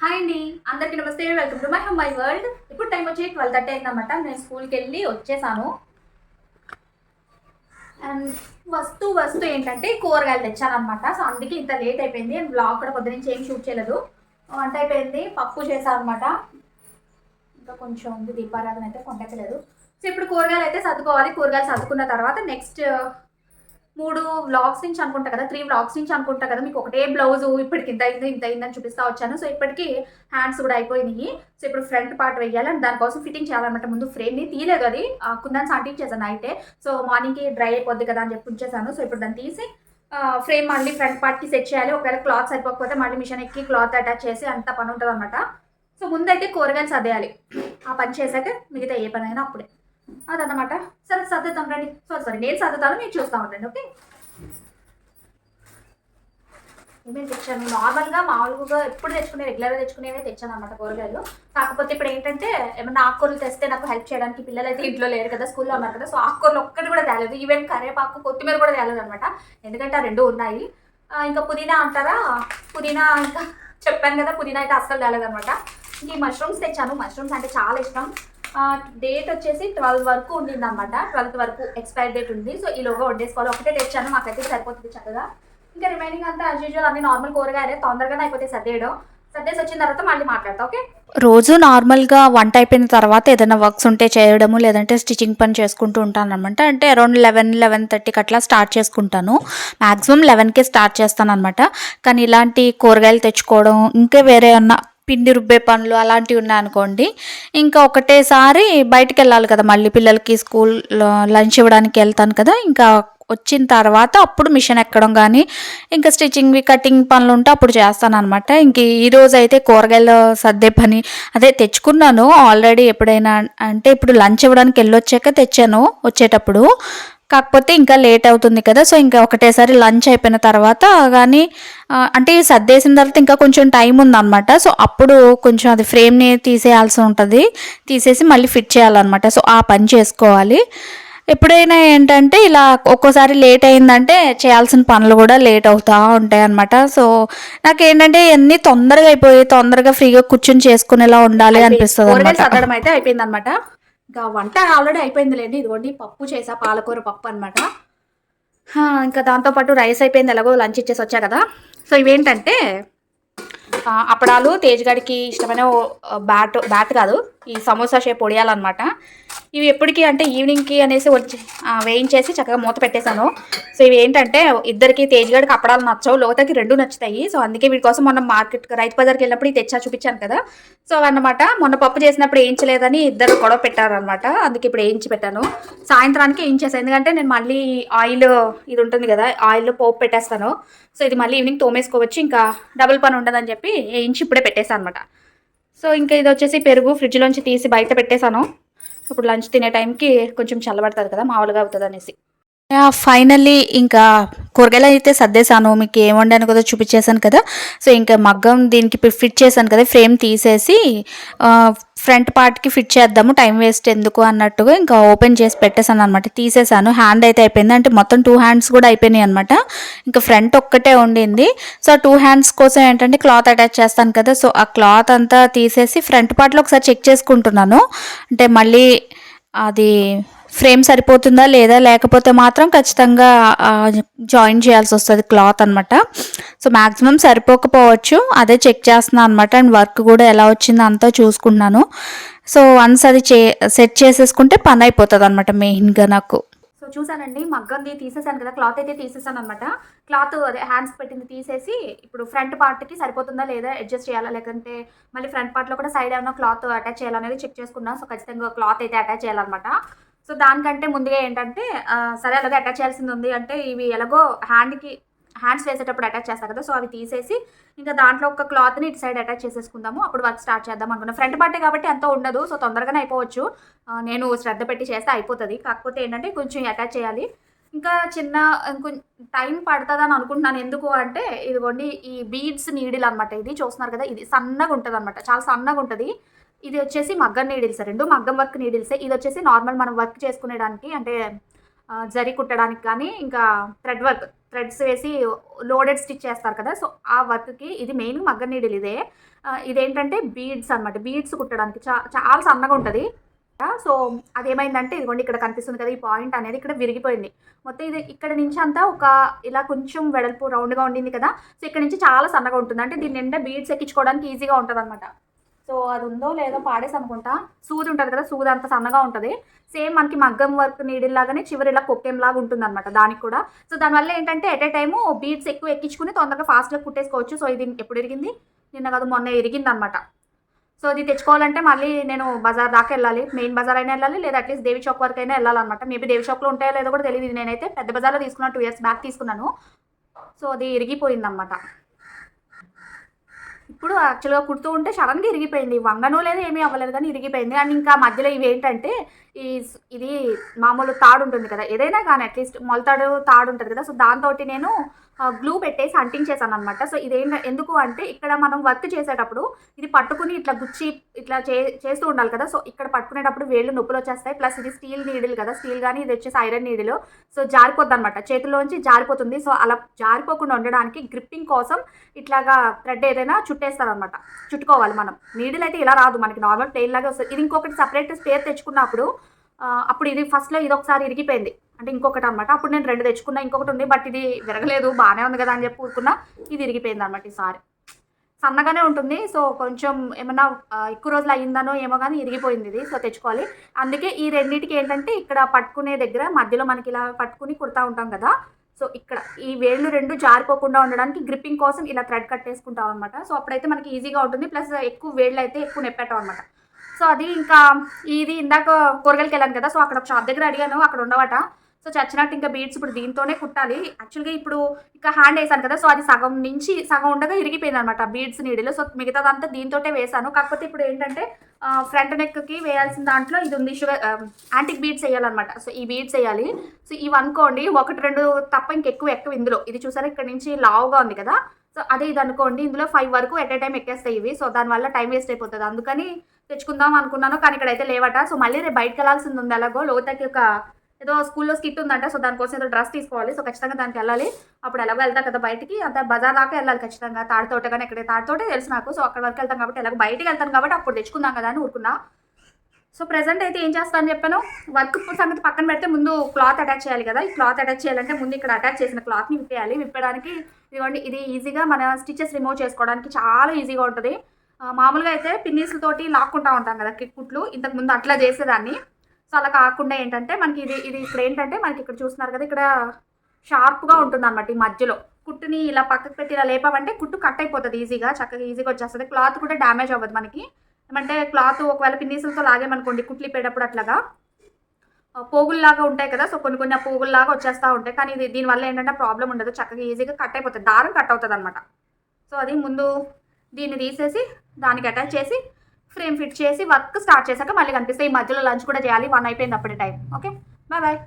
Hi అండి. అందరికీ నమస్తే. Welcome to my world. ఇప్పుడు టైం వచ్చి 12:30 అయిందన్నమాట. నేను స్కూల్కి వెళ్ళి వచ్చేసాను. అండ్ వస్తూ ఏంటంటే కూరగాయలు తెచ్చానమాట. సో అందుకే ఇంత లేట్ అయిపోయింది. అండ్ బ్లాగ్ కూడా పొద్దు నుంచి ఏం షూట్ చేయలేదు. వంట అయిపోయింది, పప్పు చేశాను అనమాట. ఇంకా కొంచెం ఉంది, దీపారాధన అయితే కొండెక్కలేదు. సో ఇప్పుడు కూరగాయలు అయితే సర్దుకోవాలి. కూరగాయలు సర్దుకున్న తర్వాత నెక్స్ట్ 3 వ్లాగ్స్ నుంచి అనుకుంటా కదా, 3 వ్లాగ్స్ నుంచి అనుకుంటా కదా, మీకు ఒకటే బ్లౌజు ఇప్పటికి ఇంత అయిందని చూపిస్తా వచ్చాను. సో ఇప్పటికి హ్యాండ్స్ కూడా అయిపోయినాయి. సో ఇప్పుడు ఫ్రంట్ పార్ట్ వేయాలి అండ్ దానికోసం ఫిట్టింగ్ చేయాలన్నమాట. ముందు ఫ్రేమ్ని తీయలేదు, అది కుందన్స్ అంటించేసాను నైటే. సో మార్నింగ్కి డ్రై అయిపోద్ది కదా అని చెప్పి ఉంచేసాను. సో ఇప్పుడు దాన్ని తీసి ఫ్రేమ్ మళ్ళీ ఫ్రంట్ పార్ట్కి సెట్ చేయాలి. ఒకవేళ క్లాత్ సరిపోకపోతే మళ్ళీ మిషన్ ఎక్కి క్లాత్ అటాచ్ చేసి అంత పని ఉంటుంది అనమాట. సో ముందైతే కూరగాయలు సర్దేయాలి. ఆ పని చేశాక మిగతా ఏ పని అయినా అప్పుడే అదన్నమాట. సరే సర్దుతాం రండి. సారీ నేను సర్దుతాను, మీరు చూస్తూ ఉండండి. ఓకే, ఏమేమి తెచ్చాను? నార్మల్గా మామూలుగా ఎప్పుడు తెచ్చుకునే రెగ్యులర్గా తెచ్చుకునేవే తెచ్చాను అనమాట కూరగాయలు. కాకపోతే ఇప్పుడు ఏంటంటే ఏమన్నా ఆకుకూరలు తెస్తే నాకు హెల్ప్ చేయడానికి పిల్లలు అయితే ఇంట్లో లేరు కదా, స్కూల్లో ఉన్నారు కదా. సో ఆకుకూరలు ఒక్కటి కూడా తేలేదు. ఈవెన్ కరివేపాకు, కొత్తిమీర కూడా తేలేదు అనమాట. ఎందుకంటే ఆ రెండు ఉన్నాయి. ఇంకా పుదీనా అంటారా, పుదీనా ఇంకా చెప్పాను కదా, పుదీనా అయితే అస్సలు తేలేదు అనమాట. ఇంక ఈ మష్రూమ్స్ తెచ్చాను. మష్రూమ్స్ అంటే చాలా ఇష్టం. డేట్ వచ్చేసి 12 వరకు ఉండింది అనమాట. 12 వరకు ఎక్స్పైర్ డేట్ ఉంది. సో ఈలోగా వండేసుకోవాలి. ఒకటే తెచ్చాను, మాకైతే సరిపోతుంది చక్కగా. ఇంకా రిమైనింగ్ అంతా యాజ్ యూజువల్ అన్ని నార్మల్ కూరగాయలే, తొందరగానే అయిపోతే సర్దేసి వచ్చిన తర్వాత మళ్ళీ మాట్లాడతా. ఓకే, రోజు నార్మల్గా వంట అయిపోయిన తర్వాత ఏదైనా వర్క్స్ ఉంటే చేయడము, లేదంటే స్టిచ్చింగ్ పని చేసుకుంటూ ఉంటాను అనమాట. అంటే అరౌండ్ 11-11:30కి అట్లా స్టార్ట్ చేసుకుంటాను. మ్యాక్సిమం 11కే స్టార్ట్ చేస్తాను అనమాట. కానీ ఇలాంటి కూరగాయలు తెచ్చుకోవడం, ఇంకా వేరే అన్న పిండి రుబ్బే పనులు అలాంటివి ఉన్నాయనుకోండి, ఇంకా ఒకటేసారి బయటికి వెళ్ళాలి కదా, మళ్ళీ పిల్లలకి స్కూల్ లంచ్ ఇవ్వడానికి వెళ్తాను కదా, ఇంకా వచ్చిన తర్వాత అప్పుడు మిషన్ ఎక్కడం కానీ ఇంకా స్టిచ్చింగ్వి కటింగ్ పనులు ఉంటే అప్పుడు చేస్తాను అనమాట. ఇంక ఈరోజు అయితే కూరగాయలు సర్దే పని అదే తెచ్చుకున్నాను ఆల్రెడీ. ఎప్పుడైనా అంటే ఇప్పుడు లంచ్ ఇవ్వడానికి వెళ్ళొచ్చాక తెచ్చాను వచ్చేటప్పుడు. కాకపోతే ఇంకా లేట్ అవుతుంది కదా, సో ఇంకా ఒకటేసారి లంచ్ అయిపోయిన తర్వాత కానీ అంటే సర్దేసిన తర్వాత ఇంకా కొంచెం టైం ఉందన్నమాట. సో అప్పుడు కొంచెం అది ఫ్రేమ్ని తీసేయాల్సి ఉంటుంది, తీసేసి మళ్ళీ ఫిట్ చేయాలన్నమాట. సో ఆ పని చేసుకోవాలి. ఎప్పుడైనా ఏంటంటే ఇలా ఒక్కోసారి లేట్ అయిందంటే చేయాల్సిన పనులు కూడా లేట్ అవుతూ ఉంటాయి అన్నమాట. సో నాకేంటంటే అన్నీ తొందరగా అయిపోయి తొందరగా ఫ్రీగా కూర్చొని చేసుకునేలా ఉండాలి అనిపిస్తుంది కూరగాయలు అనమాట. సర్దడం అయితే అయిపోయింది అనమాట. ఇంకా వంట ఆల్రెడీ అయిపోయిందిలేండి. ఇదిగోండి పప్పు చేసా, పాలకూర పప్పు అనమాట. ఇంకా దాంతోపాటు రైస్ అయిపోయింది, ఎలాగో లంచ్ ఇచ్చేసి వచ్చా కదా. సో ఇవేంటంటే అప్పడాలు, తేజ్గడికి ఇష్టమైన బ్యాట్ కాదు, ఈ సమోసా షేప్ పొడియాలన్నమాట. ఇవి ఎప్పటికీ అంటే ఈవినింగ్కి అనేసి వచ్చి వేయించేసి చక్కగా మూత పెట్టేశాను. సో ఇవి ఏంటంటే ఇద్దరికి, తేజ్గడికి అప్పడాలు నచ్చవు, లోతకి 2 నచ్చుతాయి. సో అందుకే వీటి కోసం మొన్న మార్కెట్కి రైతు బజార్కి వెళ్ళినప్పుడు ఇది తెచ్చా, చూపించాను కదా. సో అన్నమాట, మొన్న పప్పు చేసినప్పుడు వేయించలేదని ఇద్దరు గొడవ పెట్టారనమాట. అందుకే ఇప్పుడు వేయించి పెట్టాను. సాయంత్రానికి వేయించేసాను, ఎందుకంటే నేను మళ్ళీ ఆయిల్ ఇది ఉంటుంది కదా, ఆయిల్లో పోపు పెట్టేస్తాను. సో ఇది మళ్ళీ ఈవినింగ్ తోమేసుకోవచ్చు, ఇంకా డబుల్ పని ఉండదని చెప్పి వేయించి ఇప్పుడే పెట్టేశాను అనమాట. సో ఇంకా ఇది వచ్చేసి పెరుగు ఫ్రిడ్జ్లోంచి తీసి బయట పెట్టేశాను. ఇప్పుడు లంచ్ తినే టైంకి కొంచెం చల్లబడుతుంది కదా, మామూలుగా అవుతుంది అనేసి. ఫైనల్లీ ఇంకా కూరగాయలు అయితే సర్దేశాను, మీకు ఏం వండాను కదా చూపించేశాను కదా. సో ఇంకా మగ్గం దీనికి ఫిట్ చేశాను కదా, ఫ్రేమ్ తీసేసి ఫ్రంట్ పార్ట్కి ఫిట్ చేద్దాము, టైం వేస్ట్ ఎందుకు అన్నట్టుగా ఇంకా ఓపెన్ చేసి పెట్టేశాను అనమాట. తీసేసాను. హ్యాండ్ అయితే అయిపోయింది, అంటే మొత్తం 2 హ్యాండ్స్ కూడా అయిపోయినాయి అనమాట. ఇంకా ఫ్రంట్ ఒక్కటే ఉండింది. సో ఆ 2 హ్యాండ్స్ కోసం ఏంటంటే క్లాత్ అటాచ్ చేస్తాను కదా, సో ఆ క్లాత్ అంతా తీసేసి ఫ్రంట్ పార్ట్లో ఒకసారి చెక్ చేసుకుంటున్నాను. అంటే మళ్ళీ అది ఫ్రేమ్ సరిపోతుందా లేదా, లేకపోతే మాత్రం ఖచ్చితంగా జాయిన్ చేయాల్సి వస్తుంది క్లాత్ అనమాట. సో మ్యాక్సిమం సరిపోకపోవచ్చు, అదే చెక్ చేస్తున్నాను అనమాట. అండ్ వర్క్ కూడా ఎలా వచ్చిందో అంతా చూసుకున్నాను. సో వన్స్ అది సెట్ చేసేసుకుంటే పని అయిపోతుంది అనమాట మెయిన్గా నాకు. సో చూసానండి, మగ్గంది తీసేసాను కదా, క్లాత్ అయితే తీసేసాను అనమాట. క్లాత్ అదే హ్యాండ్స్ పెట్టింది తీసేసి ఇప్పుడు ఫ్రంట్ పార్ట్కి సరిపోతుందా లేదా అడ్జస్ట్ చేయాలా, లేదంటే మళ్ళీ ఫ్రంట్ పార్ట్లో కూడా సైడ్ ఏమైనా క్లాత్ అటాచ్ చేయాలనేది చెక్ చేసుకున్నాను. సో ఖచ్చితంగా క్లాత్ అయితే అటాచ్ చేయాలన్నమాట. సో దానికంటే ముందుగా ఏంటంటే సరే అలాగే అటాచ్ చేయాల్సింది ఉంది అంటే ఇవి ఎలాగో హ్యాండ్స్ వేసేటప్పుడు అటాచ్ చేస్తారు కదా, సో అవి తీసేసి ఇంకా దాంట్లో ఒక క్లాత్ని ఇటు సైడ్ అటాచ్ చేసేసుకుందాము, అప్పుడు వర్క్ స్టార్ట్ చేద్దాం అనుకున్నాను. ఫ్రంట్ పార్టే కాబట్టి అంత ఉండదు, సో తొందరగానే అయిపోవచ్చు. నేను శ్రద్ధ పెట్టి చేస్తే అయిపోతుంది. కాకపోతే ఏంటంటే కొంచెం అటాచ్ చేయాలి, ఇంకా చిన్న ఇంకొంచెం టైం పడుతుందని అనుకుంటున్నాను. ఎందుకు అంటే ఇదిగోండి ఈ బీడ్స్ నీడిల్ అనమాట. ఇది చూస్తున్నారు కదా, ఇది సన్నగా ఉంటుంది అనమాట, చాలా సన్నగా ఉంటుంది. ఇది వచ్చేసి మగ్గం నీడిల్స్, 2 మగ్గం వర్క్ నీడిల్సే. ఇది వచ్చేసి నార్మల్ మనం వర్క్ చేసుకునేదానికి, అంటే జరీ కుట్టడానికి కానీ ఇంకా థ్రెడ్స్ వేసి లోడెడ్ స్టిచ్ చేస్తారు కదా, సో ఆ వర్క్కి ఇది మెయిన్ మగ్గం నీడిల్ ఇదే. ఇదేంటంటే బీడ్స్ అనమాట, బీడ్స్ కుట్టడానికి చాలా సన్నగా ఉంటుంది. సో అదేమైందంటే ఇదిగోండి ఇక్కడ కనిపిస్తుంది కదా, ఈ పాయింట్ అనేది ఇక్కడ విరిగిపోయింది మొత్తం. ఇది ఇక్కడ నుంచి అంతా ఒక ఇలా కొంచెం వెడల్పు రౌండ్గా ఉండింది కదా, సో ఇక్కడ నుంచి చాలా సన్నగా ఉంటుంది. అంటే దీని నిండా బీడ్స్ ఎక్కించుకోవడానికి ఈజీగా ఉంటుంది అనమాట. సో అది ఉందో లేదో పాడేసి అనుకుంటా. సూది ఉంటుంది కదా, సూది అంత సన్నగా ఉంటుంది. సేమ్ మనకి మగ్గం వర్క్ నీడిల్ లాగానే చివరి ఇలా కొక్కెం లాగా ఉంటుంది అనమాట దానికి కూడా. సో దానివల్ల ఏంటంటే ఎట్ ఏ టైము బీడ్స్ ఎక్కువ ఎక్కించుకుని తొందరగా ఫాస్ట్గా కుట్టేసుకోవచ్చు. సో ఇది ఎప్పుడు ఇరిగింది, నిన్న కాదు మొన్న ఇరిగింది అనమాట. సో ఇది తెచ్చుకోవాలంటే మళ్ళీ నేను బజార్ దాకా వెళ్ళాలి, మెయిన్ బజార్ అయినా వెళ్ళాలి, లేదా అట్లీస్ట్ దేవి చౌక్ వరకు అయినా వెళ్ళాలన్నమాట. మేబీ దేవి చౌక్లో ఉంటాయో లేదో కూడా తెలియదు. నేనైతే పెద్ద బజార్లో తీసుకున్నాను, 2 years బ్యాక్ తీసుకున్నాను. సో అది ఇరిగిపోయింది అనమాట. ఇప్పుడు యాక్చువల్గా కుడుతూ ఉంటే సడన్గా ఇరిగిపోయింది, వంగనో లేదు ఏమీ అవ్వలేదు కానీ ఇరిగిపోయింది. అండ్ ఇంకా మధ్యలో ఇవి ఏంటంటే ఇది మామూలు తాడు ఉంటుంది కదా, ఏదైనా కానీ అట్లీస్ట్ మొలతాడు తాడు ఉంటుంది కదా, సో దాంతో నేను గ్లూ పెట్టేసి అంటించేసాను అనమాట. సో ఎందుకు అంటే ఇక్కడ మనం వర్క్ చేసేటప్పుడు ఇది పట్టుకుని ఇట్లా గుచ్చి ఇట్లా చేస్తూ ఉండాలి కదా, సో ఇక్కడ పట్టుకునేటప్పుడు వేళ్ళు నొప్పులు వచ్చేస్తాయి. ప్లస్ ఇది స్టీల్ నీడిల్ కదా, స్టీల్ కానీ ఇది వచ్చేసి ఐరన్ నీడిల్, సో జారిపోద్ది అనమాట, చేతుల్లోంచి జారిపోతుంది. సో అలా జారిపోకుండా ఉండడానికి గ్రిప్పింగ్ కోసం ఇట్లాగా థ్రెడ్ ఏదైనా చుట్టేస్తారనమాట, చుట్టుకోవాలి మనం. నీడిల్ అయితే ఇలా రాదు మనకి, నార్మల్ ప్లెయిన్ లాగా వస్తుంది. ఇది ఇంకొకటి సపరేట్ స్పేర్ తెచ్చుకున్నప్పుడు అప్పుడు ఇది ఫస్ట్లో ఇది ఒకసారి ఇరిగిపోయింది, అంటే ఇంకొకటి అనమాట. అప్పుడు నేను 2 తెచ్చుకున్నా, ఇంకొకటి ఉంది బట్ ఇది విరగలేదు, బాగానే ఉంది కదా అని చెప్పి ఊరుకున్నా. ఇది ఇరిగిపోయింది అనమాట. ఈసారి సన్నగానే ఉంటుంది, సో కొంచెం ఏమన్నా ఎక్కువ రోజులు అయ్యిందనో ఏమో కానీ ఇరిగిపోయింది ఇది. సో తెచ్చుకోవాలి. అందుకే ఈ రెండింటికి ఏంటంటే ఇక్కడ పట్టుకునే దగ్గర మధ్యలో మనకి ఇలా పట్టుకుని కుడతా ఉంటాం కదా, సో ఇక్కడ ఈ వేళ్ళు 2 జారిపోకుండా ఉండడానికి గ్రిప్పింగ్ కోసం ఇలా థ్రెడ్ కట్టేసుకుంటాం అనమాట. సో అప్పుడైతే మనకి ఈజీగా ఉంటుంది. ప్లస్ ఎక్కువ వేళ్ళు అయితే ఎక్కువ నొప్పెట్టాం అనమాట. సో అది ఇంకా ఇది ఇందాక కూరగాయలకి వెళ్ళాను కదా, సో అక్కడ ఒక షాప్ దగ్గర అడిగాను, అక్కడ ఉండవట. సో చచ్చినట్టు ఇంకా బీడ్స్ ఇప్పుడు దీంతోనే కుట్టాలి. యాక్చువల్గా ఇప్పుడు ఇంకా హ్యాండ్ వేసాను కదా, సో అది సగం ఉండగా ఇరిగిపోయింది అనమాట బీడ్స్ నీడిలో. సో మిగతాదంతా దీంతోటే వేసాను. కాకపోతే ఇప్పుడు ఏంటంటే ఫ్రంట్ నెక్కి వేయాల్సిన దాంట్లో ఇది ఉంది, షుగర్ యాంటిక్ బీడ్స్ వేయాలన్నమాట. సో ఈ బీడ్స్ వేయాలి. సో ఇవి అనుకోండి 1-2 తప్ప ఇంకెక్కువ ఇందులో. ఇది చూసారా ఇక్కడ నుంచి లావుగా ఉంది కదా, సో అదే ఇది అనుకోండి ఇందులో 5 వరకు ఎట్ ఏ టైం ఎక్కేస్తాయి ఇవి. సో దానివల్ల టైం వేస్ట్ అయిపోతుంది, అందుకని తెచ్చుకుందాం అనుకున్నాను. కానీ ఇక్కడైతే లేవట. సో మళ్ళీ రేపు బయటకు వెళ్ళాల్సింది ఉంది. అలాగో లోతకి ఒక ఏదో స్కూల్లో స్కిట్ ఉందంట, సో దానికోసం ఏదో డ్రెస్ తీసుకోవాలి. సో ఖచ్చితంగా దానికి వెళ్ళాలి. అప్పుడు ఎలాగో వెళ్తాం కదా బయటికి, అంత బజార్ దాకా వెళ్ళాలి ఖచ్చితంగా. తాడితోట కానీ ఎక్కడ తాడితోటే తెలుసు నాకు. సో అక్కడ వరకు వెళ్తాం కాబట్టి ఎలాగో బయటికి వెళ్తాను కాబట్టి అప్పుడు తెచ్చుకుందాం కదా అని ఊరుకున్నా. సో ప్రెజెంట్ అయితే ఏం చేస్తాను చెప్పాను, వర్క్ సంగతి పక్కన పెడితే ముందు క్లాత్ అటాచ్ చేయాలి కదా. ఈ క్లాత్ అటాచ్ చేయాలంటే ముందు ఇక్కడ అటాచ్ చేసిన క్లాత్ని విప్పేయాలి. విప్పడానికి ఇదిగోండి ఇది ఈజీగా మన స్టిచెస్ రిమూవ్ చేసుకోవడానికి చాలా ఈజీగా ఉంటుంది. మామూలుగా అయితే పిన్నీస్లతోటి లాక్కుంటా ఉంటాం కదా కుట్లు, ఇంతకుముందు అట్లా చేసేదాన్ని. సో అలా కాకుండా ఏంటంటే మనకి ఇది ఇక్కడ ఏంటంటే మనకి ఇక్కడ చూస్తున్నారు కదా, ఇక్కడ షార్ప్గా ఉంటుంది అనమాట. ఈ మధ్యలో కుట్టుని ఇలా పక్కకు పెట్టి ఇలా లేపామంటే కుట్టు కట్ అయిపోతుంది ఈజీగా, చక్కగా ఈజీగా వచ్చేస్తుంది. క్లాత్ కూడా డ్యామేజ్ అవ్వదు మనకి. ఏమంటే క్లాత్ ఒకవేళ పిన్నీసులతో లాగేమనుకోండి కుట్లు ఇప్పేటప్పుడు అట్లాగా పోగుల్లాగా ఉంటాయి కదా, సో కొన్ని ఆ పోగుల్లాగా వచ్చేస్తూ ఉంటాయి. కానీ దీనివల్ల ఏంటంటే ప్రాబ్లం ఉండదు, చక్కగా ఈజీగా కట్ అయిపోతుంది, దారం కట్ అవుతుంది అనమాట. సో అది ముందు దీన్ని తీసేసి దానికి అటాచ్ చేసి ఫ్రేమ్ ఫిట్ చేసి వర్క్ స్టార్ట్ చేశాక మళ్ళీ కనిపిస్తాయి. ఈ మధ్యలో లంచ్ కూడా చేయాలి, 1 అయిపోయింది అప్పుడే టైం. Okay bye.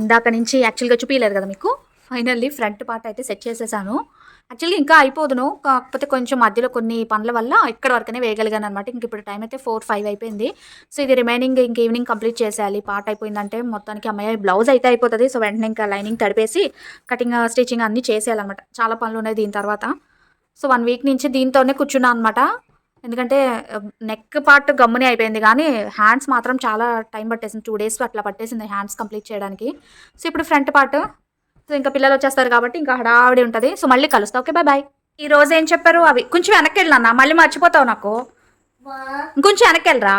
ఇందాక నుంచి యాక్చువల్గా చూపించలేదు కదా మీకు, ఫైనల్లీ ఫ్రంట్ పార్ట్ అయితే సెట్ చేసేసాను. యాక్చువల్గా ఇంకా అయిపోదును, కాకపోతే కొంచెం మధ్యలో కొన్ని పనుల వల్ల ఇక్కడ వరకనే వేయగలిగాను అనమాట. ఇంక ఇప్పుడు టైం అయితే 4-5 అయిపోయింది. సో ఇది రిమైనింగ్ ఇంక ఈవినింగ్ కంప్లీట్ చేసేయాలి. పార్ట్ అయిపోయిందంటే మొత్తానికి అమ్మాయి బ్లౌజ్ అయితే అయిపోతుంది. సో వెంటనే ఇంకా లైనింగ్ తడిపేసి కటింగ్ స్టిచ్చింగ్ అన్నీ చేసేయాలన్నమాట. చాలా పనులు ఉన్నాయి దీని తర్వాత. సో 1 వీక్ నుంచి దీంతోనే కూర్చున్నాను అనమాట. ఎందుకంటే నెక్ పార్ట్ గమ్మునే అయిపోయింది కానీ హ్యాండ్స్ మాత్రం చాలా టైం పట్టేసింది, 2 days అట్లా పట్టేసింది హ్యాండ్స్ కంప్లీట్ చేయడానికి. సో ఇప్పుడు ఫ్రంట్ పార్ట్, సో ఇంకా పిల్లలు వచ్చేస్తారు కాబట్టి ఇంకా హడావిడి ఉంటుంది. సో మళ్ళీ కలుస్తా. Okay bye. ఈ రోజు ఏం చెప్పారు అవి కొంచెం వెనక్కి వెళ్ళినా మళ్ళీ మర్చిపోతావు నాకు. ఇంకొంచెం వెనక్కి వెళ్ళరా,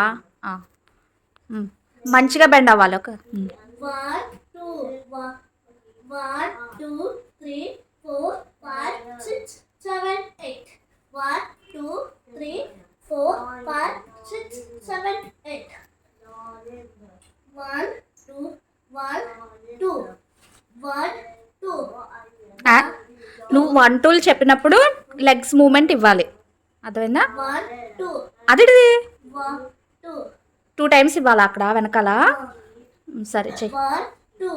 మంచిగా బెండ్ అవ్వాలి. ఓకే 1 2 3 4 5 6 7 8 1 2 3 4 5 6 7 8 1 2 1 2 1 2 నువ్వు 1 2 చెప్పినప్పుడు లెగ్స్ మూమెంట్ ఇవ్వాలి, అర్థమైందా? 1 2 అదే 1 2 2 times ఇవ్వాలి అక్కడ వెనకాల. సరే చెయ్యి. 1 2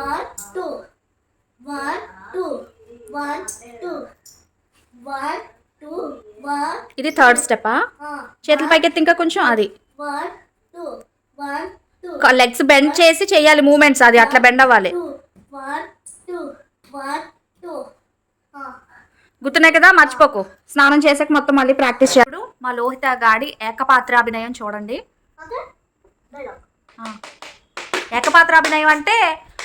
1 2 1 2 1 2 1 2 1. ఇది థర్డ్ స్టెప్పా? చేతుల పైకి ఎత్తి ఇంకా కొంచెం. అది 1 2 1 2 లెగ్స్ బెండ్ చేసి చేయాలి మూమెంట్స్, అది అట్లా బెండ్ అవ్వాలి. 2 1 2 1 2 గుర్తున్నాయి కదా, మర్చిపోకు. స్నానం చేసాక మొత్తం మళ్ళీ ప్రాక్టీస్ చేయడు. మా లోహిత గాడి ఏకపాత్రాభినయం చూడండి. ఓకే డైలాగ్ ఏకపాత్రాభినయం అంటే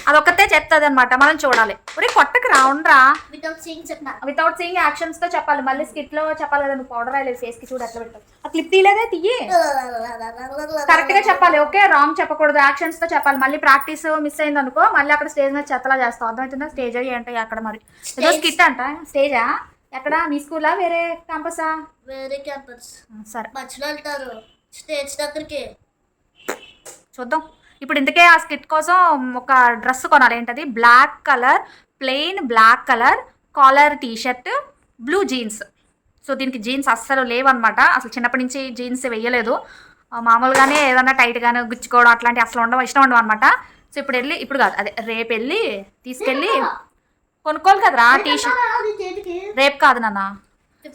అదొక్కతే చెప్తుంది అనమాట, మనం చూడాలి. ఒరే కొట్టకు రావుండ్రా, వితౌట్ సీయింగ్ చెప్పనా వితౌట్ సీయింగ్ యాక్షన్స్ తో చెప్పాలి. మళ్ళీ స్కిట్ లో చెప్పాలి కదా, నువ్వు పౌడర్ అయ్యలేదు ఫేస్ కి, చూడు ఎట్లా పెట్టావు. ఆ క్లిప్ తీయలేదే, తీయి. కరెక్ట్ గా చెప్పాలి, ఓకే, రాంగ్ చెప్పకూడదు, యాక్షన్స్ తో చెప్పాలి. మళ్ళీ ప్రాక్టీస్ మిస్ అయింది అనుకో, మళ్ళీ అక్కడ స్టేజ్ మీద చెత్తలా చేస్తావు. అర్థమవుతుందా? స్టేజ్ ఏంటో అక్కడ మరి ఏదో స్కిట్ అంట. స్టేజా ఎక్కడ, మీ స్కూలా వేరే క్యాంపసా? వేరే క్యాంపస్. సరే మధ్యలో వెళ్తారు స్టేజ్ దగ్గరికి. చూద్దాం. ఇప్పుడు ఇంతకే ఆ స్కిట్ కోసం ఒక డ్రెస్ కొనాలి. ఏంటది? Black colour, plain black colour collar t shirt, blue jeans. So దీనికి జీన్స్ అస్సలు లేవన్నమాట. అసలు చిన్నప్పటి నుంచి జీన్స్ వేయలేదు. మామూలుగానే ఏదన్నా టైట్గానే గుచ్చుకోవడం అట్లాంటివి అసలు ఇష్టం ఉండవు అనమాట. సో ఇప్పుడు కాదు, అదే రేపు వెళ్ళి తీసుకెళ్ళి కొనుక్కోవాలి కదరా టీషర్ట్. రేపు కాదు నాన్న.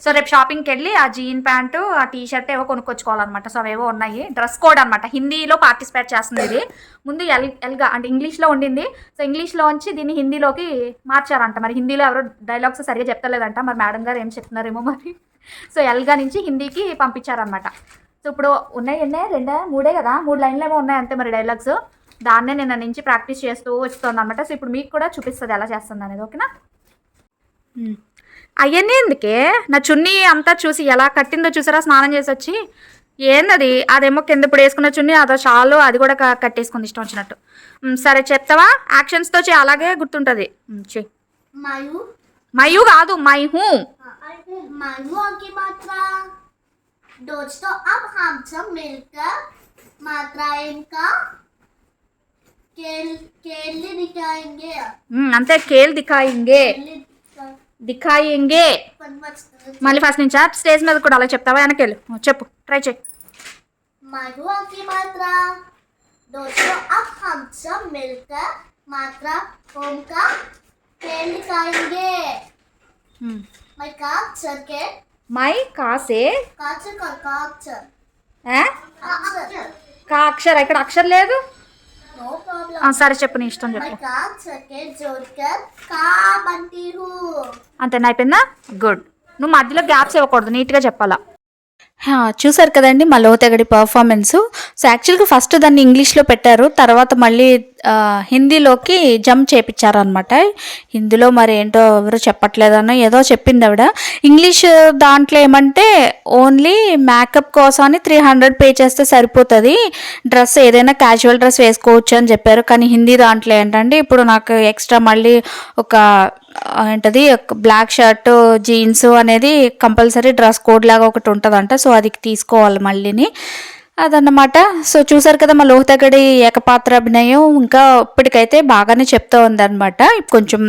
సో రేపు షాపింగ్కి వెళ్ళి ఆ జీన్ ప్యాంటు, ఆ టీషర్ట్ ఏవో కొనుక్కొచ్చుకోవాలన్నమాట. సో అవేవో ఉన్నాయి. డ్రెస్ కోడ్ అనమాట. హిందీలో పార్టిసిపేట్ చేస్తుంది ఇది. ముందు ఎల్గా అంటే ఇంగ్లీష్లో ఉండింది. సో ఇంగ్లీష్లోంచి దీన్ని హిందీలోకి మార్చారంట. మరి హిందీలో ఎవరో డైలాగ్స్ సరిగ్గా చెప్తలేదంట. మరి మేడం గారు ఏం చెప్తున్నారేమో మరి. సో ఎల్గా నుంచి హిందీకి పంపించారనమాట. సో ఇప్పుడు ఉన్నాయి ఎన్నే 2 3 కదా, 3 లైన్లు ఏమో ఉన్నాయి అంతే మరి డైలాగ్స్. దాన్నే నిన్న నుంచి ప్రాక్టీస్ చేస్తూ వస్తుంది అనమాట. సో ఇప్పుడు మీకు కూడా చూపిస్తుంది ఎలా చేస్తుంది అనేది. ఓకేనా? అవన్నీ ఎందుకే, నా చున్నీ అంతా చూసి ఎలా కట్టిందో చూసారా, స్నానం చేసి వచ్చి. ఏందది? అదేమో కింద ఇప్పుడు వేసుకున్న చున్నీ, అదో షాలు, అది కూడా కట్టేసుకుంది ఇష్టం వచ్చినట్టు. సరే చెప్తావా? యాక్షన్స్తో చే, అలాగే గుర్తుంటుంది. మయు మయు కాదు, మై హూ. मनु की मात्रा दोस्तों अब हम सब मिलकर मात्राएं का खेल दिखाएंगे. అంతే, కేల్ దిఖాయింగే. దిఖాయింగే మళ్ళీ ఫస్ట్ నుంచా? స్టేజ్ మీద కూడా అలా చెప్తావా? వెనకెళ్ళు చెప్పు, ట్రై చేయి. मनु की मात्रा दोस्तों अब हम सब मिलकर मात्रा ओम का खेल दिखाएंगे. मैं का अक्षर के మై కాసే काक्षर का अक्षर కా అక్షర, ఇక్కడ అక్షరం లేదు. No problem. సరే చెప్పు, నీ ఇష్టం मैं చెప్పు. का अक्षर के जोड़कर का बनती हूँ. అంతేనా? అయిపోయిందా? గుడ్. నువ్వు మధ్యలో గ్యాప్స్ ఇవ్వకూడదు, నీట్గా చెప్పాలా. చూసారు కదండి మా లోతగడి పర్ఫార్మెన్స్. సో యాక్చువల్గా ఫస్ట్ దాన్ని ఇంగ్లీష్లో పెట్టారు, తర్వాత మళ్ళీ హిందీలోకి జంప్ చేయించారనమాట. హిందీలో మరి ఏంటో ఎవరు చెప్పట్లేదనో ఏదో చెప్పింది ఆవిడ. ఇంగ్లీష్ దాంట్లో ఏమంటే ఓన్లీ మేకప్ కోసం అని 300 పే చేస్తే సరిపోతుంది, డ్రెస్ ఏదైనా క్యాజువల్ డ్రెస్ వేసుకోవచ్చు అని చెప్పారు. కానీ హిందీ దాంట్లో ఏంటంటే ఇప్పుడు నాకు ఎక్స్ట్రా మళ్ళీ ఒక ఏంటది బ్లాక్ షర్ట్ జీన్స్ అనేది కంపల్సరీ డ్రెస్ కోడ్ లాగా ఒకటి ఉంటుందంట. సో అది తీసుకోవాలి మళ్ళీని, అదన్నమాట. సో చూసారు కదా మా లోహితగడి ఏకపాత్ర అభినయం. ఇంకా ఇప్పటికైతే బాగానే చెప్తూ ఉందన్నమాట, కొంచెం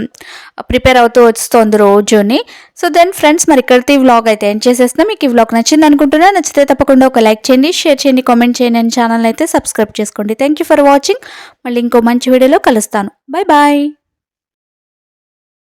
ప్రిపేర్ అవుతూ వస్తుంది రోజుని. సో దెన్ ఫ్రెండ్స్, మరి ఇక్కడితో ఈ వ్లాగ్ అయితే ఏం చేసేస్తున్నా. మీకు ఈ వ్లాగ్ నచ్చింది అనుకుంటున్నా. నచ్చితే తప్పకుండా ఒక లైక్ చేయండి, షేర్ చేయండి, కామెంట్ చేయండి, అండ్ ఛానల్ అయితే సబ్స్క్రైబ్ చేసుకోండి. Thank you for watching. మళ్ళీ ఇంకో మంచి వీడియోలో కలుస్తాను. Bye bye.